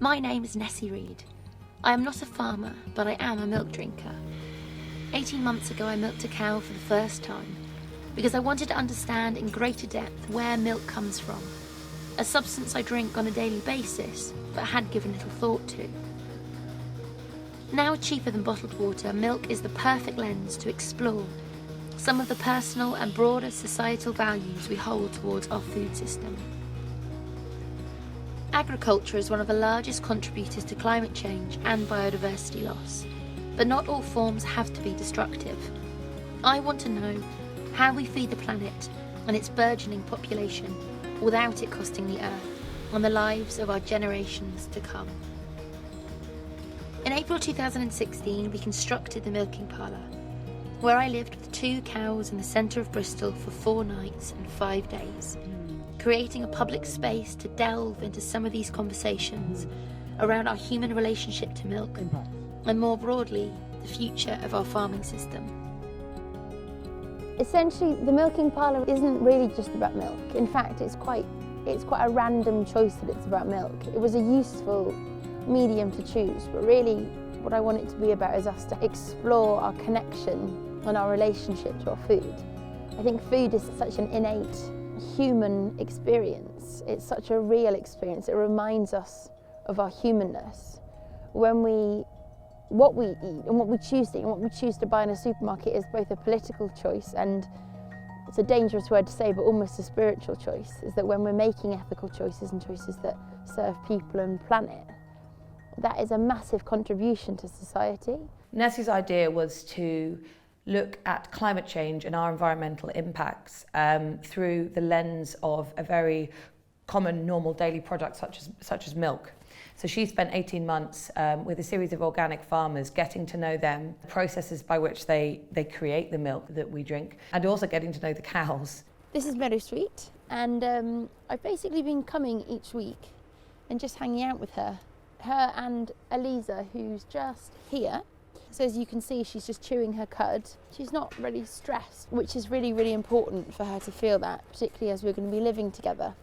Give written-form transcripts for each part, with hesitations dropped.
My name is Nessie Reid. I am not a farmer, but I am a milk drinker. 18 months ago I milked a cow for the first time because I wanted to understand in greater depth where milk comes from, a substance I drink on a daily basis but had given little thought to. Now cheaper than bottled water, milk is the perfect lens to explore some of the personal and broader societal values we hold towards our food system. Agriculture is one of the largest contributors to climate change and biodiversity loss, but not all forms have to be destructive. I want to know how we feed the planet and its burgeoning population without it costing the earth and the lives of our generations to come. In April 2016, we constructed the Milking Parlour, where I lived with 2 cows in the centre of Bristol for 4 nights and 5 days, creating a public space to delve into some of these conversations around our human relationship to milk and, more broadly, the future of our farming system. Essentially, the Milking Parlour isn't really just about milk. In fact, it's quite a random choice that it's about milk. It was a useful medium to choose, but really what I want it to be about is us to explore our connection and our relationship to our food. I think food is such an innate human experience. It's such a real experience. It reminds us of our humanness. What we eat and what we choose to eat and what we choose to buy in a supermarket is both a political choice and, it's a dangerous word to say, but almost a spiritual choice, is that when we're making ethical choices and choices that serve people and planet, that is a massive contribution to society. Nessie's idea was to look at climate change and our environmental impacts through the lens of a very common, normal daily product such as milk. So she spent 18 months with a series of organic farmers, getting to know them, the processes by which they create the milk that we drink, and also getting to know the cows. This is Meadow Sweet, and I've basically been coming each week and just hanging out with her and Eliza, who's just here. So as you can see, she's just chewing her cud. She's not really stressed, which is really, really important for her to feel that, particularly as we're going to be living together.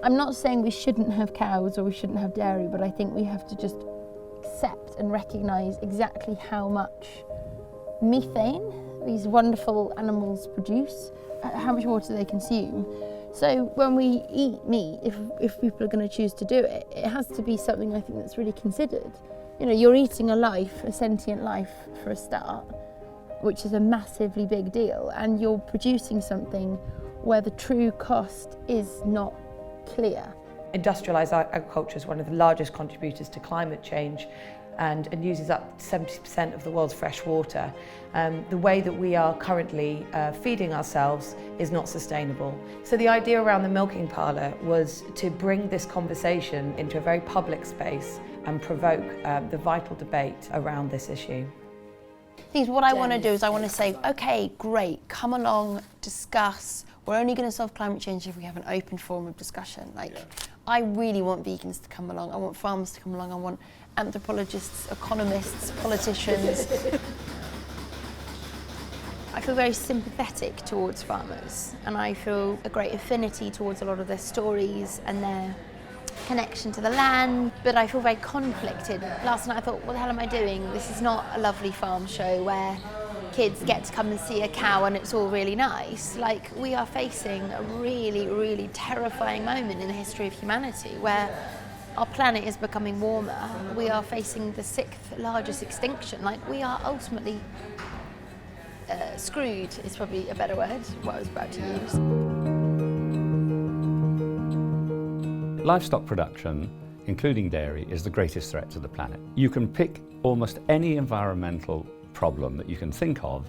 I'm not saying we shouldn't have cows or we shouldn't have dairy, but I think we have to just accept and recognise exactly how much methane these wonderful animals produce, how much water they consume. So when we eat meat, if people are going to choose to do it, it has to be something I think that's really considered. You know, you're eating a life, a sentient life for a start, which is a massively big deal, and you're producing something where the true cost is not clear. Industrialised agriculture is one of the largest contributors to climate change and uses up 70% of the world's fresh water. The way that we are currently feeding ourselves is not sustainable. So the idea around the Milking Parlour was to bring this conversation into a very public space and provoke the vital debate around this issue. What I want to do is I want to say, okay, great, come along, discuss. We're only going to solve climate change if we have an open forum of discussion. I really want vegans to come along, I want farmers to come along, I want anthropologists, economists, politicians. I feel very sympathetic towards farmers, and I feel a great affinity towards a lot of their stories and their connection to the land, but I feel very conflicted. Last night I thought, what the hell am I doing? This is not a lovely farm show where kids get to come and see a cow and it's all really nice. We are facing a really, really terrifying moment in the history of humanity where our planet is becoming warmer. We are facing the 6th largest extinction. We are ultimately screwed is probably a better word, what I was about to use. Livestock production, including dairy, is the greatest threat to the planet. You can pick almost any environmental problem that you can think of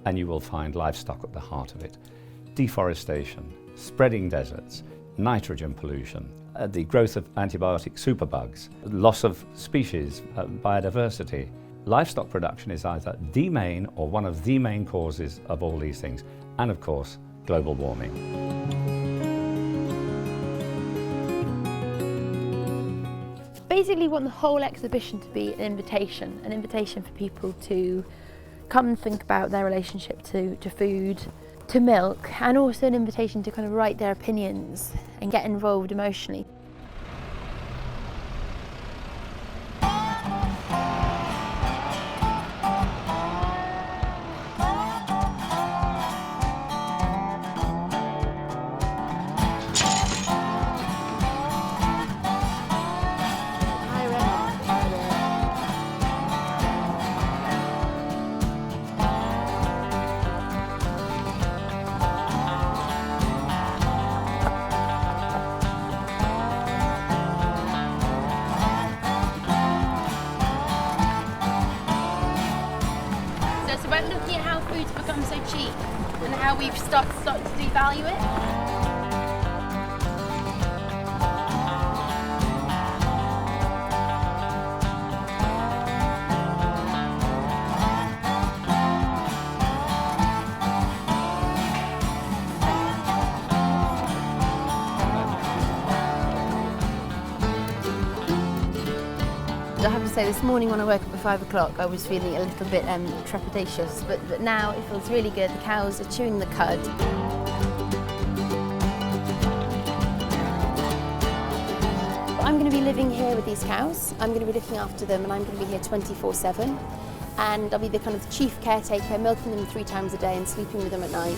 and you will find livestock at the heart of it. Deforestation, spreading deserts, nitrogen pollution, the growth of antibiotic superbugs, loss of species, biodiversity. Livestock production is either the main or one of the main causes of all these things, and of course, global warming. Basically want the whole exhibition to be an invitation for people to come and think about their relationship to food, to milk, and also an invitation to kind of write their opinions and get involved emotionally. It's about looking at how food's become so cheap and how we've started to devalue it. I have to say, this morning when I woke up at 5 o'clock, I was feeling a little bit trepidatious, but now it feels really good. The cows are chewing the cud. I'm going to be living here with these cows. I'm going to be looking after them, and I'm going to be here 24/7. And I'll be the kind of chief caretaker, milking them 3 times a day and sleeping with them at night.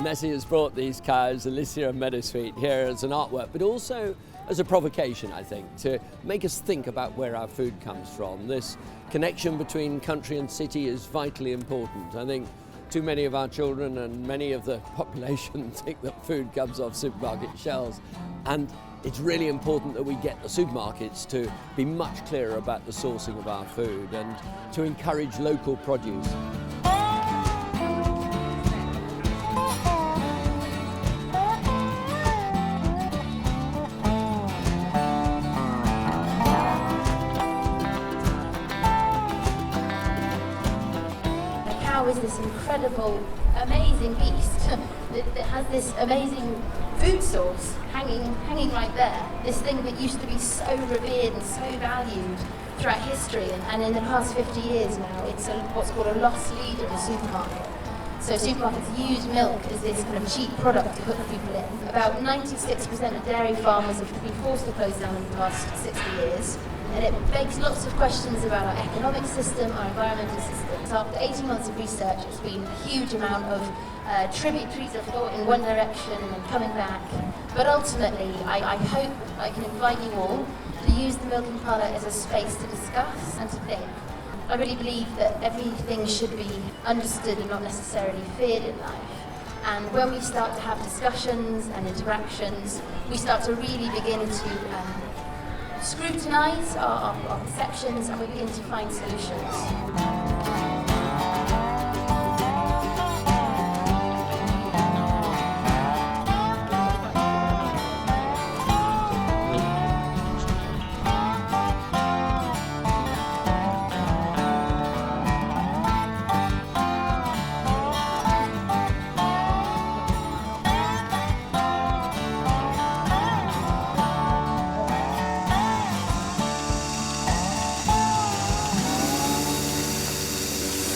Nessie has brought these cows, Alicia and Meadowsweet, here as an artwork, but also as a provocation, I think, to make us think about where our food comes from. This connection between country and city is vitally important. I think too many of our children and many of the population think that food comes off supermarket shelves, and it's really important that we get the supermarkets to be much clearer about the sourcing of our food and to encourage local produce. Is this incredible, amazing beast that has this amazing food source hanging right there. This thing that used to be so revered and so valued throughout history, and in the past 50 years now, it's what's called a lost leader in the supermarket. So supermarkets use milk as this kind of cheap product to hook people in. About 96% of dairy farmers have been forced to close down in the past 60 years. And it begs lots of questions about our economic system, our environmental systems. After 18 months of research, it's been a huge amount of tributaries of thought in one direction and then coming back. But ultimately, I hope I can invite you all to use the Milking Parlour as a space to discuss and to think. I really believe that everything should be understood and not necessarily feared in life. And when we start to have discussions and interactions, we start to really begin to scrutinise our perceptions, and we begin to find solutions.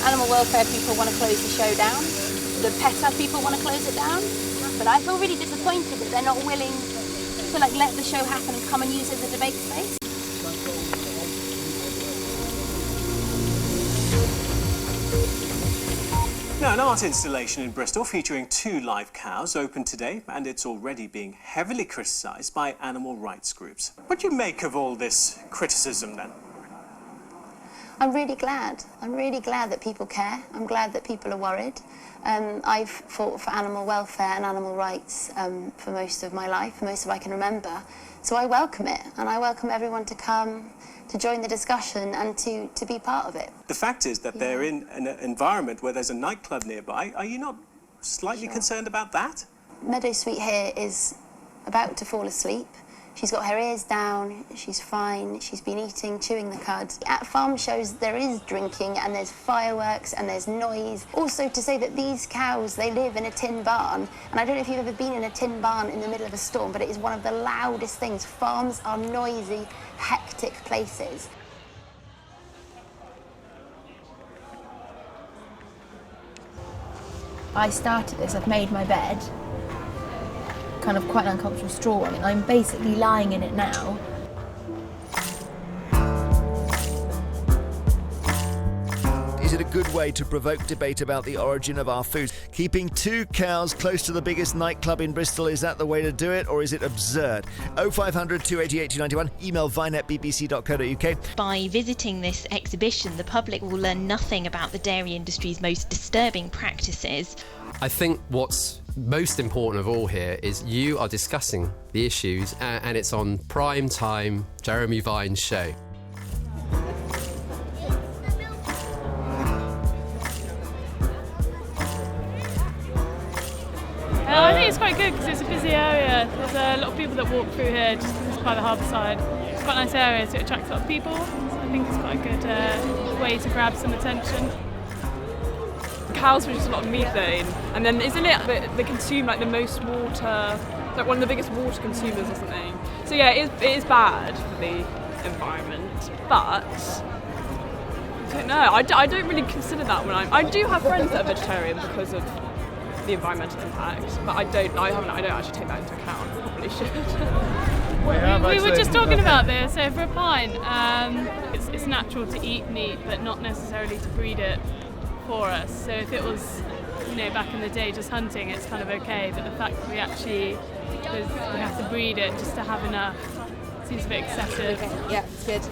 Animal welfare people want to close the show down. The PETA people want to close it down. But I feel really disappointed that they're not willing to let the show happen and come and use it as a debate space. Now, an art installation in Bristol featuring 2 live cows opened today, and it's already being heavily criticised by animal rights groups. What do you make of all this criticism then? I'm really glad. I'm really glad that people care. I'm glad that people are worried. I've fought for animal welfare and animal rights for most of my life, most of I can remember. So I welcome it, and I welcome everyone to come, to join the discussion and to be part of it. The fact is that they're in an environment where there's a nightclub nearby. Are you not slightly concerned about that? Meadowsweet here is about to fall asleep. She's got her ears down, she's fine, she's been eating, chewing the cud. At farm shows there is drinking and there's fireworks and there's noise. Also to say that these cows, they live in a tin barn, and I don't know if you've ever been in a tin barn in the middle of a storm, but it is one of the loudest things. Farms are noisy, hectic places. I started this, I've made my bed, kind of quite an uncomfortable straw one, and I'm basically lying in it now. Is it a good way to provoke debate about the origin of our food. Keeping 2 cows close to the biggest nightclub in Bristol, is that the way to do it, or is it absurd? 0500 288 291, email vine@bbc.co.uk. By visiting this exhibition, the public will learn nothing about the dairy industry's most disturbing practices. I think what's most important of all here is you are discussing the issues, and it's on prime time Jeremy Vine's show. I think it's quite good because it's a busy area. There's a lot of people that walk through here just because it's by the harbour side. It's quite a nice area, so it attracts a lot of people. So I think it's quite a good way to grab some attention. Cows produce a lot of methane, and then isn't it that they consume like the most water, like one of the biggest water consumers or something? So yeah, it is bad for the environment, but I don't know. I don't really consider that when I do have friends that are vegetarian because of the environmental impact, but I don't actually take that into account. I probably should. We were just talking about this over a pint. It's natural to eat meat, but not necessarily to breed it for us. So if it was, back in the day just hunting, it's kind of okay, but the fact that we have to breed it just to have enough seems a bit excessive. Okay. Yeah, it's good.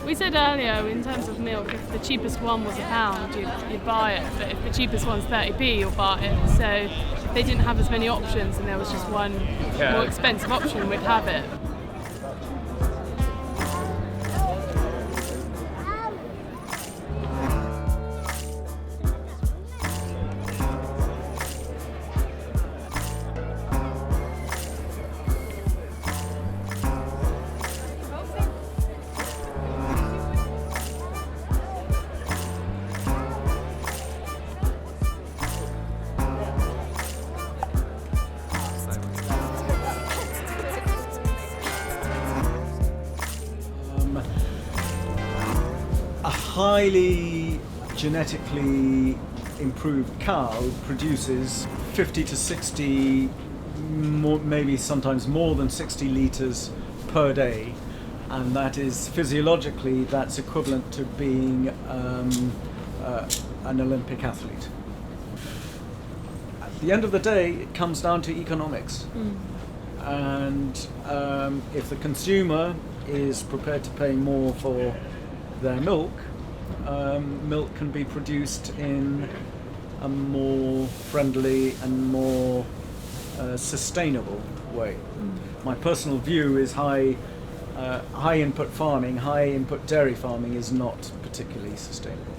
We said earlier, in terms of milk, if the cheapest one was £1, you'd buy it, but if the cheapest one's 30p, you'll buy it. So if they didn't have as many options and there was just one more expensive option, we'd have it. Highly genetically improved cow produces 50 to 60, maybe sometimes more than 60 litres per day, and that is physiologically that's equivalent to being an Olympic athlete. At the end of the day, it comes down to economics, and if the consumer is prepared to pay more for their milk, milk can be produced in a more friendly and more sustainable way. My personal view is high input farming, high input dairy farming is not particularly sustainable.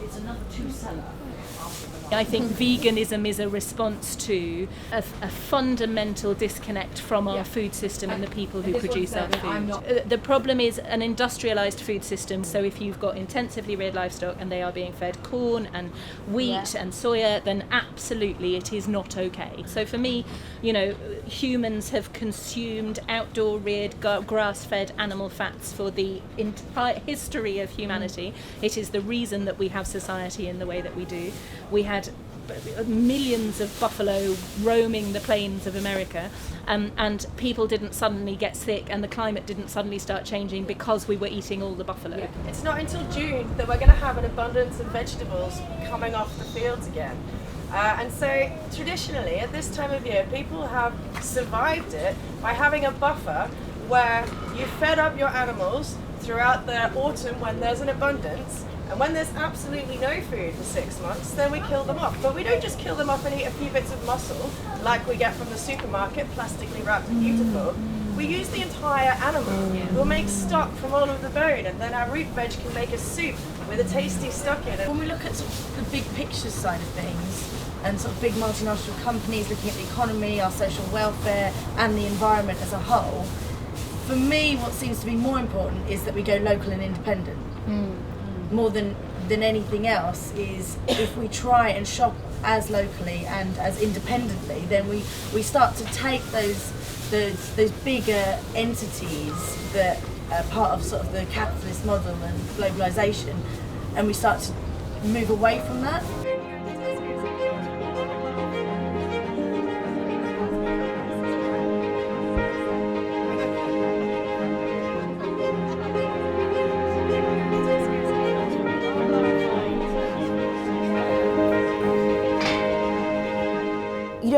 It's another two-seller. I think veganism is a response to a fundamental disconnect from our food system and the people who produce our food. The problem is an industrialised food system. So if you've got intensively reared livestock and they are being fed corn and wheat and soya, then absolutely it is not okay. So for me, humans have consumed outdoor reared grass-fed animal fats for the entire history of humanity. It is the reason that we have society in the way that we do. We had millions of buffalo roaming the plains of America, and people didn't suddenly get sick and the climate didn't suddenly start changing because we were eating all the buffalo. It's not until June that we're going to have an abundance of vegetables coming off the fields again. And so traditionally at this time of year people have survived it by having a buffer where you fed up your animals throughout the autumn when there's an abundance. And when there's absolutely no food for 6 months, then we kill them off. But we don't just kill them off and eat a few bits of muscle, like we get from the supermarket, plastically wrapped and beautiful. We use the entire animal. We'll make stock from all of the bone, and then our root veg can make a soup with a tasty stock in it. When we look at sort of the big picture side of things, and sort of big multinational companies looking at the economy, our social welfare, and the environment as a whole, for me, what seems to be more important is that we go local and independent. More than anything else is if we try and shop as locally and as independently, then we start to take those bigger entities that are part of sort of the capitalist model and globalization, and we start to move away from that.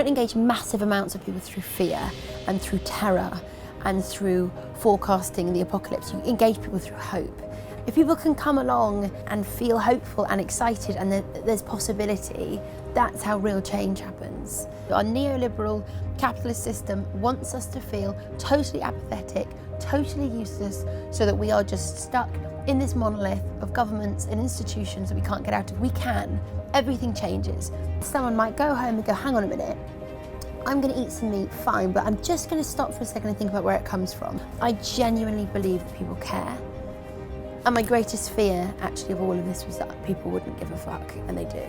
don't engage massive amounts of people through fear and through terror and through forecasting the apocalypse. You engage people through hope. If people can come along and feel hopeful and excited and there's possibility, that's how real change happens. Our neoliberal capitalist system wants us to feel totally apathetic, totally useless, so that we are just stuck in this monolith of governments and institutions that we can't get out of. We can. Everything changes. Someone might go home and go, hang on a minute, I'm going to eat some meat, fine, but I'm just going to stop for a second and think about where it comes from. I genuinely believe that people care. And my greatest fear, actually, of all of this was that people wouldn't give a fuck, and they do.